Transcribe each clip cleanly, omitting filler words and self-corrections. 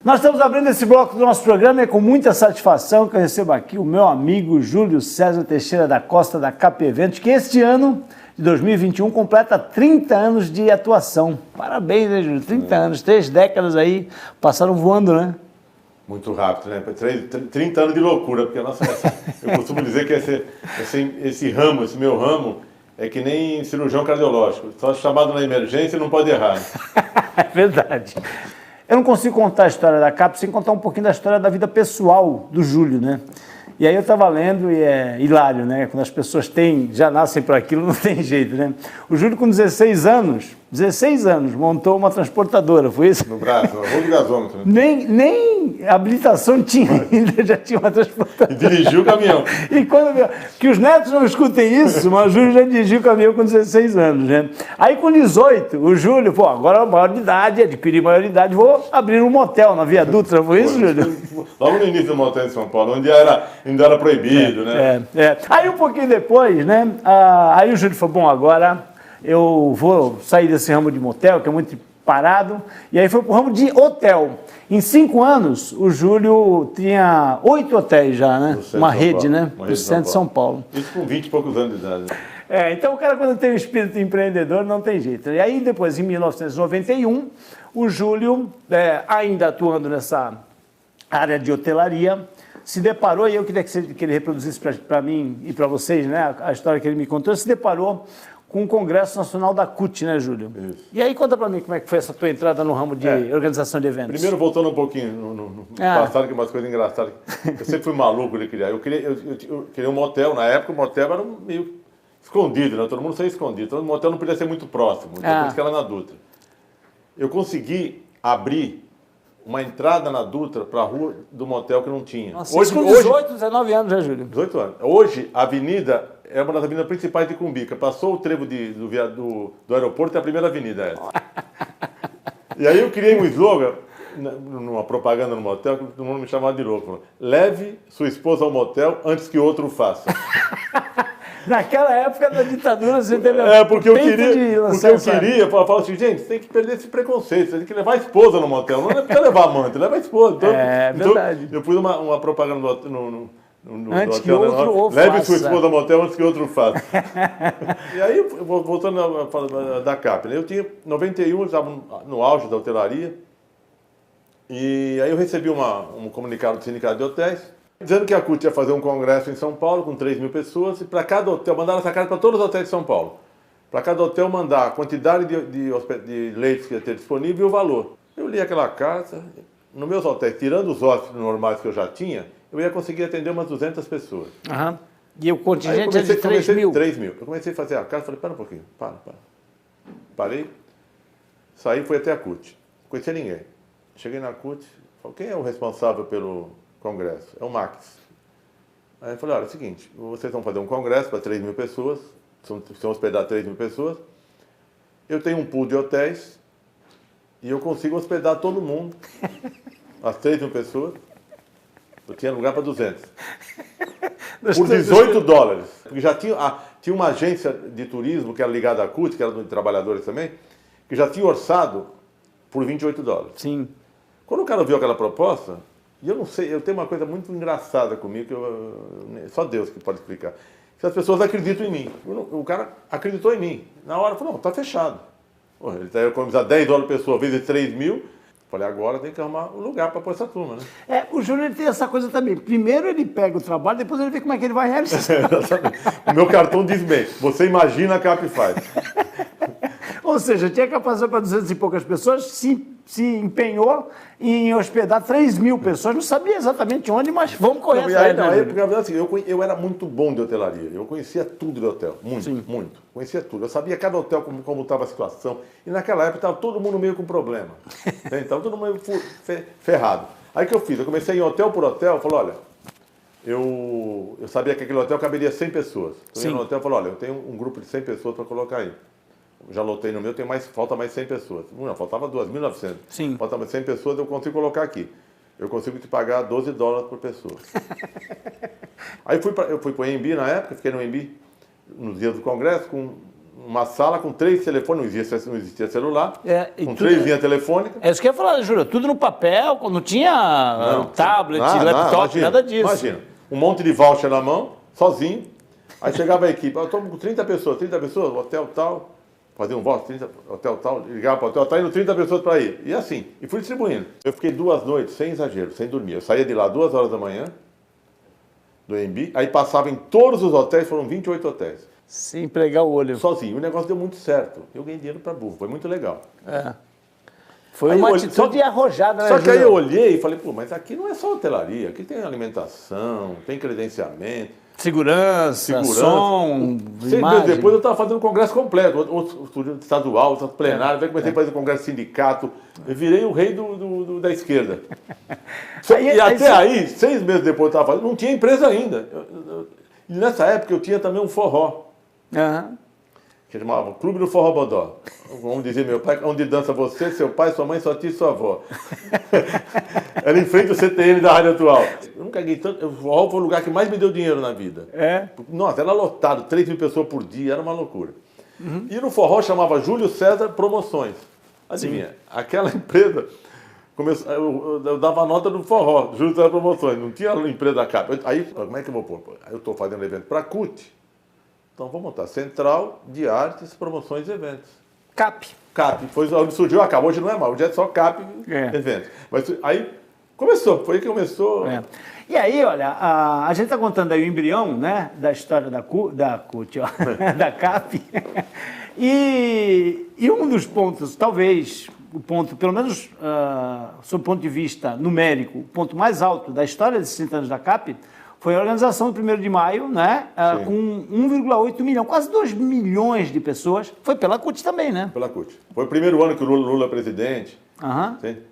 Nós estamos abrindo esse bloco do nosso programa e é com muita satisfação que eu recebo aqui o meu amigo Júlio César Teixeira da Costa da KP Eventos, que este ano de 2021 completa 30 anos de atuação. Parabéns, né, Júlio? 30 anos, 3 décadas aí, passaram voando, né? Muito rápido, né? 30 anos de loucura, porque eu costumo dizer que esse ramo, esse meu ramo, é que nem cirurgião cardiológico. Só chamado na emergência não pode errar. É verdade. Eu não consigo contar a história da CAP sem contar um pouquinho da história da vida pessoal do Júlio, né? E aí eu estava lendo e é hilário, né? Quando as pessoas já nascem para aquilo, não tem jeito, né? O Júlio com 16 anos, montou uma transportadora, foi isso? No braço, no rolo de gasômetro. Né? Nem habilitação tinha ainda, já tinha uma transportadora. E dirigiu o caminhão. E que os netos não escutem isso, mas o Júlio já dirigiu o caminhão com 16 anos, né? Aí com 18, o Júlio, agora maior de idade, adquiri maioridade, vou abrir um motel na Via Dutra, foi isso, Júlio? Logo no início do motel em São Paulo, onde ainda era proibido, né? Aí um pouquinho depois, né? Aí o Júlio falou, bom, agora eu vou sair desse ramo de motel, que é muito parado, e aí foi pro ramo de hotel. Em 5 anos, o Júlio tinha 8 hotéis já, né? Uma rede, né? No centro de São Paulo. Isso com 20 e poucos anos de idade. Então o cara, quando tem um espírito empreendedor, não tem jeito. E aí depois, em 1991, o Júlio, ainda atuando nessa área de hotelaria, se deparou, e eu queria que ele reproduzisse para mim e para vocês, né, a história que ele me contou, se deparou com o Congresso Nacional da CUT, né, Júlio? Isso. E aí conta para mim como é que foi essa tua entrada no ramo de organização de eventos. Primeiro, voltando um pouquinho no passado, que umas coisas engraçadas. Eu sempre fui maluco de criar. Eu queria um motel, na época o motel era meio escondido, né? Todo mundo saía escondido. Então o motel não podia ser muito próximo, depois que era na Dutra. Eu consegui abrir uma entrada na Dutra para a rua do motel que não tinha. Nossa, hoje, com 18, 19 anos, né, Júlio? 18 anos. Hoje, a avenida é uma das avenidas principais de Cumbica. Passou o trevo do aeroporto, é a primeira avenida essa. E aí eu criei um slogan, numa propaganda no motel, que todo mundo me chamava de louco. Leve sua esposa ao motel antes que outro faça. Naquela época da ditadura, você teve porque eu queria, falar assim, gente, você tem que perder esse preconceito, você tem que levar a esposa no motel, não é porque levar amante, leva a esposa. Então, verdade. Eu pus uma propaganda no antes hotel, que outro leve sua esposa ao motel antes que outro faça. E aí, voltando da CAP, né? Eu tinha 91, eu estava no auge da hotelaria, e aí eu recebi um comunicado do Sindicato de Hotéis, dizendo que a CUT ia fazer um congresso em São Paulo com 3 mil pessoas, e para cada hotel, mandaram essa carta para todos os hotéis de São Paulo. Para cada hotel mandar a quantidade de leitos que ia ter disponível e o valor. Eu li aquela carta, nos meus hotéis, tirando os hóspedes normais que eu já tinha, eu ia conseguir atender umas 200 pessoas. Uhum. E o contingente é de 3 mil? 3 mil. Eu comecei a fazer a carta, falei, para um pouquinho, para. Parei, saí, fui até a CUT. Não conhecia ninguém. Cheguei na CUT, falei, quem é o responsável pelo congresso? É o Max. Aí eu falei, olha, é o seguinte, vocês vão fazer um congresso para 3 mil pessoas, vão hospedar 3 mil pessoas, eu tenho um pool de hotéis e eu consigo hospedar todo mundo, as 3 mil pessoas, eu tinha lugar para 200. Por 18 dólares. Porque já tinha uma agência de turismo que era ligada à CUT, que era de trabalhadores também, que já tinha orçado por 28 dólares. Sim. Quando o cara viu aquela proposta, e eu não sei, eu tenho uma coisa muito engraçada comigo, que só Deus que pode explicar. Se as pessoas acreditam em mim. O cara acreditou em mim. Na hora, falou, não, tá fechado. Ele está economizando 10 dólares por pessoa, vezes 3 mil. Falei, agora tem que arrumar um lugar para pôr essa turma, né? O Júnior tem essa coisa também. Primeiro ele pega o trabalho, depois ele vê como é que ele vai realizar. O meu cartão diz bem, você imagina a CAP faz. Ou seja, tinha capacidade para 200 e poucas pessoas, se empenhou em hospedar 3 mil pessoas, não sabia exatamente onde, mas vamos correr atrás. Porque na verdade, assim, eu era muito bom de hotelaria, eu conhecia tudo de hotel, muito, conhecia tudo. Eu sabia cada hotel como estava a situação, e naquela época estava todo mundo meio com problema, então todo mundo meio ferrado. Aí o que eu fiz? Eu comecei em hotel por hotel, falei, olha, eu sabia que aquele hotel caberia 100 pessoas. Eu ia no hotel e falei, olha, eu tenho um grupo de 100 pessoas para colocar aí. Já lotei no meu, falta mais 100 pessoas. Não, faltava 2.900. Sim. Falta mais 100 pessoas, eu consigo colocar aqui. Eu consigo te pagar 12 dólares por pessoa. Aí eu fui para o AMB na época, fiquei no AMB nos dias do congresso com uma sala com 3 telefones, não existia celular, com tudo, 3 linhas telefônicas. É isso que eu ia falar, Júlio, tudo no papel, não tinha tablet, laptop, nada disso. Imagina, um monte de voucher na mão, sozinho, aí chegava a equipe, eu estou com 30 pessoas, hotel tal, fazia um voucher, hotel tal, ligava para o hotel, tá indo 30 pessoas para ir. E assim, e fui distribuindo. Eu fiquei 2 noites, sem exagero, sem dormir. Eu saía de lá 2 horas da manhã, do AMB, aí passava em todos os hotéis, foram 28 hotéis. Sem pregar o olho. Sozinho. O negócio deu muito certo. Eu ganhei dinheiro para burro, foi muito legal. Foi aí uma atitude arrojada, né, Só que aí eu olhei e falei, pô, mas aqui não é só hotelaria, aqui tem alimentação, tem credenciamento. Segurança, som, 6 imagem. meses depois eu estava fazendo um congresso completo, outro estadual, outro plenário, aí comecei a fazer congresso sindicato, eu virei o rei da esquerda. Aí, 6 meses depois eu estava fazendo, não tinha empresa ainda. E nessa época eu tinha também um forró, que chamava Clube do Forró Bodó. Vamos dizer, meu pai, onde dança você, seu pai, sua mãe, sua tia e sua avó. Era em frente ao CTN da Rádio Atual. Eu nunca ganhei tanto. O forró foi o lugar que mais me deu dinheiro na vida. Nossa, era lotado, 3 mil pessoas por dia, era uma loucura. E no forró chamava Júlio César Promoções. Adivinha, aquela empresa, eu dava a nota do forró, Júlio César Promoções, não tinha empresa da CAP. Aí, como é que eu vou pôr? Aí eu estou fazendo evento para a CUT, então vou montar Central de Artes, Promoções e Eventos. CAP. Foi onde surgiu, acabou, hoje não é mais, hoje é só CAP Eventos. Mas aí foi que começou. E aí, olha, a gente está contando aí o embrião, né, da história da CUT, ó, da CAP. E um dos pontos, talvez o ponto, pelo menos sob o ponto de vista numérico, o ponto mais alto da história desses 30 anos da CAP foi a organização do 1º de maio, né, com 1,8 milhão, quase 2 milhões de pessoas. Foi pela CUT também, né? Pela CUT. Foi o primeiro ano que o Lula é presidente.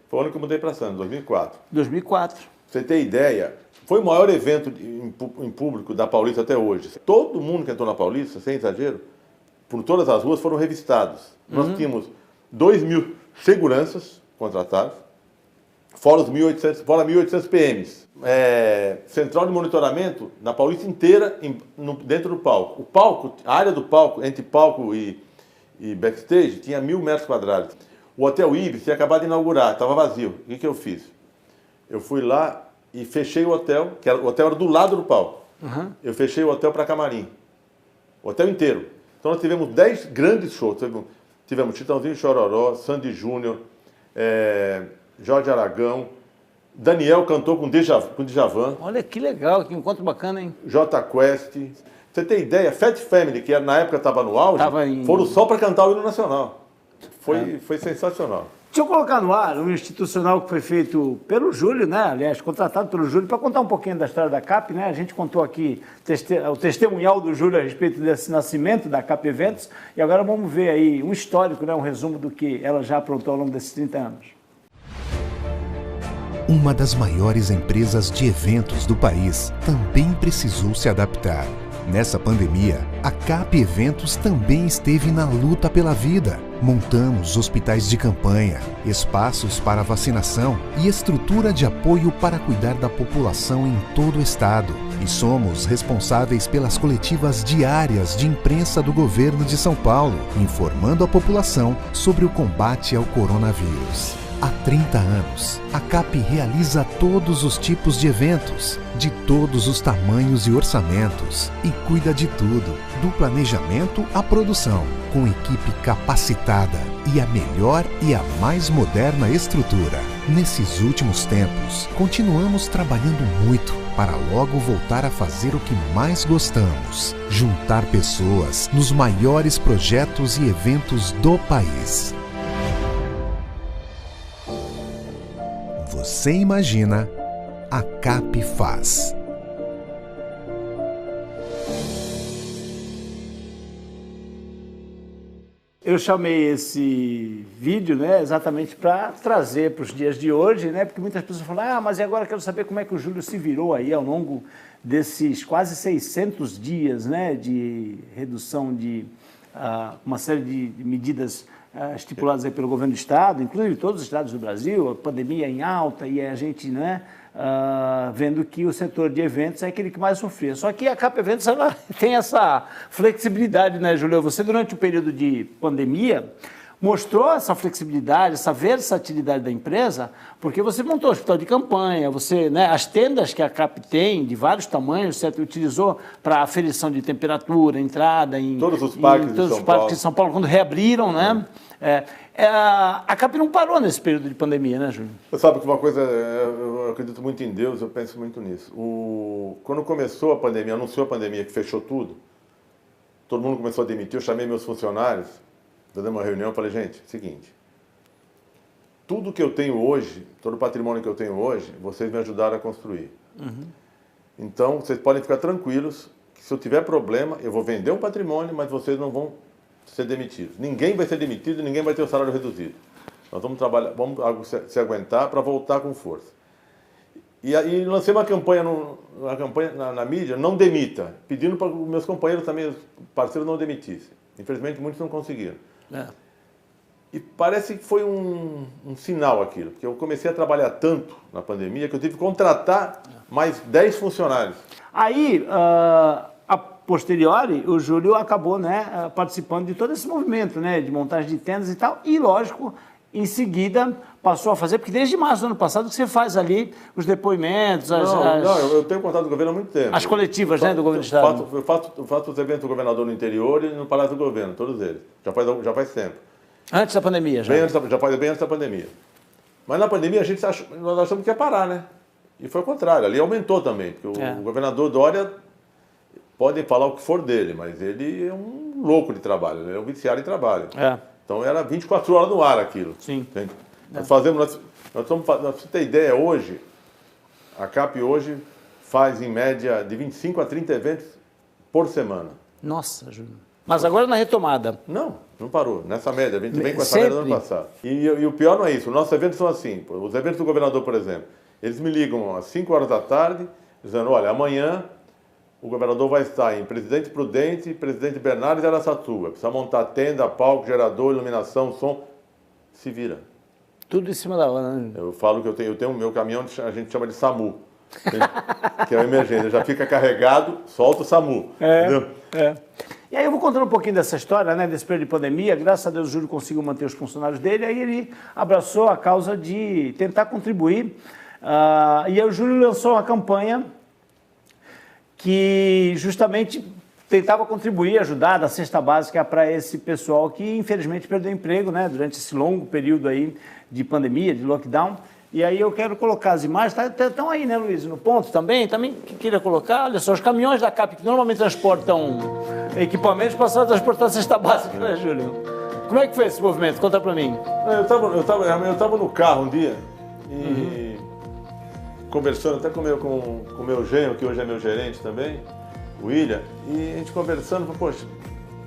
Foi o ano que eu mudei para Santos, 2004. 2004. Pra você ter ideia, foi o maior evento em público da Paulista até hoje. Todo mundo que entrou na Paulista, sem exagero, por todas as ruas foram revistados. Nós tínhamos 2.000 seguranças contratados, fora 1.800 PMs. Central de monitoramento na Paulista inteira, dentro do palco. O palco, a área do palco, entre palco e backstage, tinha 1.000 metros quadrados. O Hotel Ibis tinha acabado de inaugurar, estava vazio. O que eu fiz? Eu fui lá e fechei o hotel, o hotel era do lado do palco. Eu fechei o hotel para camarim. O hotel inteiro. Então nós tivemos 10 grandes shows. Tivemos Chitãozinho Chororó, Sandy Júnior, Jorge Aragão, Daniel cantou com Djavan. Olha que legal, que encontro bacana, hein? Jota Quest. Você tem ideia? Fat Family, que na época estava no auge, foram só para cantar o hino nacional. Foi sensacional. Deixa eu colocar no ar um institucional que foi feito pelo Júlio, né? Aliás, contratado pelo Júlio, para contar um pouquinho da história da CAP, né? A gente contou aqui o testemunhal do Júlio a respeito desse nascimento da CAP Eventos, e agora vamos ver aí um histórico, né? Um resumo do que ela já aprontou ao longo desses 30 anos. Uma das maiores empresas de eventos do país também precisou se adaptar. Nessa pandemia, a CAP Eventos também esteve na luta pela vida. Montamos hospitais de campanha, espaços para vacinação e estrutura de apoio para cuidar da população em todo o estado. E somos responsáveis pelas coletivas diárias de imprensa do governo de São Paulo, informando a população sobre o combate ao coronavírus. Há 30 anos, a CAP realiza todos os tipos de eventos, de todos os tamanhos e orçamentos, e cuida de tudo, do planejamento à produção, com equipe capacitada e a melhor e a mais moderna estrutura. Nesses últimos tempos, continuamos trabalhando muito para logo voltar a fazer o que mais gostamos: juntar pessoas nos maiores projetos e eventos do país. Você imagina, a CAP faz. Eu chamei esse vídeo, né, exatamente para trazer para os dias de hoje, né, porque muitas pessoas falam, mas e agora eu quero saber como é que o Júlio se virou aí ao longo desses quase 600 dias, né, de redução de uma série de medidas estipuladas aí pelo governo do estado, inclusive todos os estados do Brasil, a pandemia em alta e a gente, né, vendo que o setor de eventos é aquele que mais sofria. Só que a CAP Eventos ela tem essa flexibilidade, né, Júlio? Você, durante o período de pandemia, mostrou essa flexibilidade, essa versatilidade da empresa, porque você montou o hospital de campanha, você, né, as tendas que a CAP tem, de vários tamanhos, você utilizou para aferição de temperatura, entrada em todos os parques de São Paulo, quando reabriram, né? A CAP não parou nesse período de pandemia, né, Júlio? Você sabe que uma coisa, eu acredito muito em Deus, eu penso muito nisso. Quando começou a pandemia, anunciou a pandemia, que fechou tudo, todo mundo começou a demitir, eu chamei meus funcionários, dando uma reunião, eu falei, gente, seguinte, tudo que eu tenho hoje, todo o patrimônio que eu tenho hoje, vocês me ajudaram a construir. Então, vocês podem ficar tranquilos que se eu tiver problema, eu vou vender um patrimônio, mas vocês não vão ser demitidos. Ninguém vai ser demitido, ninguém vai ter o salário reduzido. Nós vamos trabalhar, vamos se aguentar para voltar com força. E aí lancei uma campanha, na mídia, não demita, pedindo para os meus companheiros também, os parceiros, não demitissem. Infelizmente, muitos não conseguiram. E parece que foi um sinal aquilo, porque eu comecei a trabalhar tanto na pandemia que eu tive que contratar mais 10 funcionários. Aí, a posteriori, o Júlio acabou, né, participando de todo esse movimento, né, de montagem de tendas e tal, e lógico, em seguida passou a fazer, porque desde março do ano passado que você faz ali os depoimentos, eu tenho contato com o governo há muito tempo. As coletivas, né, do governo do estado. Eu faço os eventos do governador no interior e no Palácio do Governo, todos eles. Já faz tempo. Antes da pandemia, já? Bem antes da pandemia. Mas na pandemia nós achamos que ia parar, né? E foi o contrário, ali aumentou também, porque o governador Dória, podem falar o que for dele, mas ele é um louco de trabalho, ele é um viciado em trabalho. Então era 24 horas no ar aquilo. Sim. Nós fazemos, pra você ter ideia, hoje, a CAP hoje faz em média de 25 a 30 eventos por semana. Nossa, Júlio. Mas agora na retomada. Não parou. Nessa média, a gente vem com essa média do ano passado. E o pior não é isso. Os nossos eventos são assim. Os eventos do governador, por exemplo, eles me ligam às 5 horas da tarde, dizendo, olha, amanhã o governador vai estar em Presidente Prudente, Presidente Bernardes e Araçatuba. Precisa montar tenda, palco, gerador, iluminação, som. Se vira. Tudo em cima da hora, né? Eu falo que eu tenho o meu caminhão, a gente chama de SAMU. Que é uma emergência. Já fica carregado, solta o SAMU. Entendeu? E aí eu vou contando um pouquinho dessa história, né, desse período de pandemia. Graças a Deus o Júlio conseguiu manter os funcionários dele, aí ele abraçou a causa de tentar contribuir. E aí o Júlio lançou uma campanha que justamente tentava contribuir, ajudar da cesta básica para esse pessoal que infelizmente perdeu emprego, né, durante esse longo período aí de pandemia, de lockdown. E aí eu quero colocar as imagens, estão aí, né, Luiz, no ponto também que queria colocar, olha só, os caminhões da CAP que normalmente transportam equipamentos passaram a transportar a cesta básica, né, Júlio? Como é que foi esse movimento? Conta para mim. Eu tava no carro um dia e conversando até com o meu genro, que hoje é meu gerente também, o William, e a gente conversando, poxa,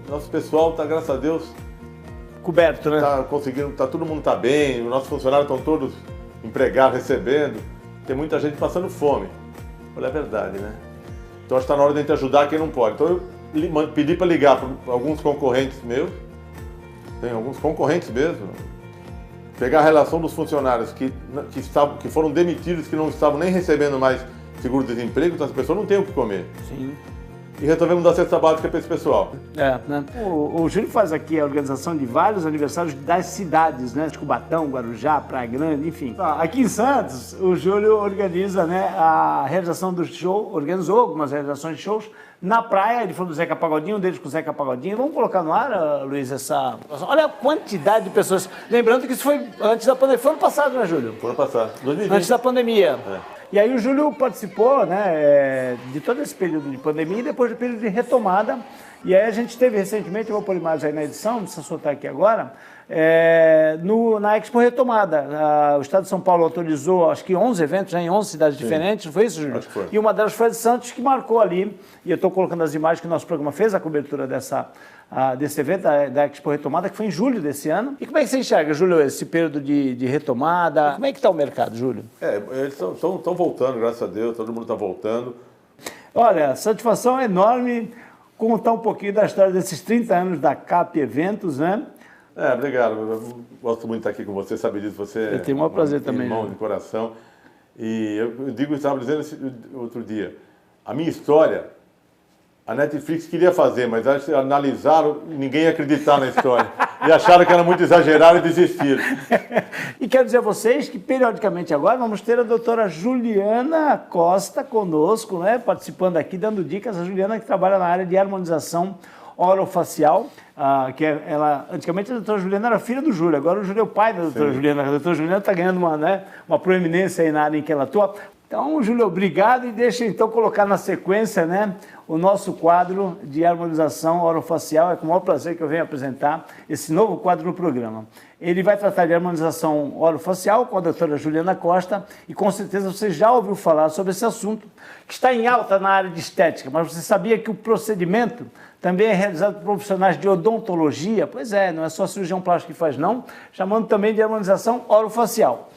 nosso pessoal tá, graças a Deus, coberto, né? Tá conseguindo, todo mundo tá bem, os nossos funcionários estão todos empregados, recebendo, tem muita gente passando fome. Olha, é verdade, né? Então acho que está na hora de a gente ajudar quem não pode. Então eu pedi para ligar para alguns concorrentes meus, tem alguns concorrentes mesmo, pegar a relação dos funcionários que foram demitidos, que não estavam nem recebendo mais seguro-desemprego, então as pessoas não têm o que comer. Sim. E resolvemos dar cesta básica para esse pessoal. Né? O Júlio faz aqui a organização de vários aniversários das cidades, né? De Cubatão, Guarujá, Praia Grande, enfim. Aqui em Santos, o Júlio organiza, né, a realização do show, organizou algumas realizações de shows na praia. Ele falou do Zeca Pagodinho, um deles com o Zeca Pagodinho. Vamos colocar no ar, Luiz, essa... Olha a quantidade de pessoas. Lembrando que isso foi antes da pandemia. Foi ano passado, né, Júlio? Foi ano passado, 2020. Antes da pandemia. E aí o Júlio participou, né, de todo esse período de pandemia e depois do período de retomada. E aí a gente teve recentemente, eu vou pôr imagem aí na edição, não precisa soltar aqui agora, na Expo Retomada. O Estado de São Paulo autorizou, acho que 11 eventos, né, em 11 cidades diferentes, não foi isso, Júlio? Acho que foi. E uma delas foi a de Santos, que marcou ali, e eu estou colocando as imagens que o nosso programa fez, a cobertura desse evento, da Expo Retomada, que foi em julho desse ano. E como é que você enxerga, Júlio, esse período de retomada? Como é que está o mercado, Júlio? Eles estão voltando, graças a Deus, todo mundo está voltando. Olha, satisfação enorme contar um pouquinho da história desses 30 anos da CAP Eventos, né? Obrigado. Eu gosto muito de estar aqui com você, sabe disso. Você Eu tenho o maior prazer também. Irmão de coração. E eu digo, eu estava dizendo outro dia, a minha história, a Netflix queria fazer, mas acho que analisaram e ninguém ia acreditar na história. E acharam que era muito exagerado e desistiram. E quero dizer a vocês que, periodicamente agora, vamos ter a doutora Juliana Costa conosco, né, participando aqui, dando dicas. A Juliana que trabalha na área de harmonização orofacial, antigamente a doutora Juliana era filha do Júlio, agora o Júlio é o pai da doutora Juliana. A doutora Juliana está ganhando uma proeminência aí na área em que ela atua. Então, Júlio, obrigado, e deixa então colocar na sequência, né, o nosso quadro de harmonização orofacial. É com o maior prazer que eu venho apresentar esse novo quadro no programa. Ele vai tratar de harmonização orofacial com a doutora Juliana Costa, e com certeza você já ouviu falar sobre esse assunto, que está em alta na área de estética, mas você sabia que o procedimento também é realizado por profissionais de odontologia? Pois é, não é só cirurgião plástico que faz não, chamando também de harmonização orofacial.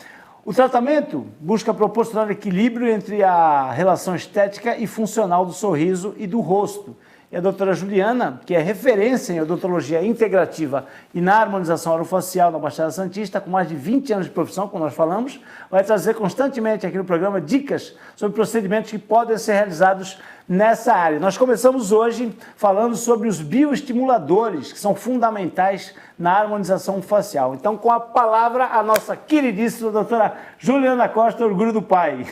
O tratamento busca proporcionar equilíbrio entre a relação estética e funcional do sorriso e do rosto. E a doutora Juliana, que é referência em odontologia integrativa e na harmonização orofacial na Baixada Santista, com mais de 20 anos de profissão, como nós falamos, vai trazer constantemente aqui no programa dicas sobre procedimentos que podem ser realizados nessa área. Nós começamos hoje falando sobre os bioestimuladores, que são fundamentais na harmonização facial. Então, com a palavra, a nossa queridíssima doutora Juliana Costa, orgulho do pai.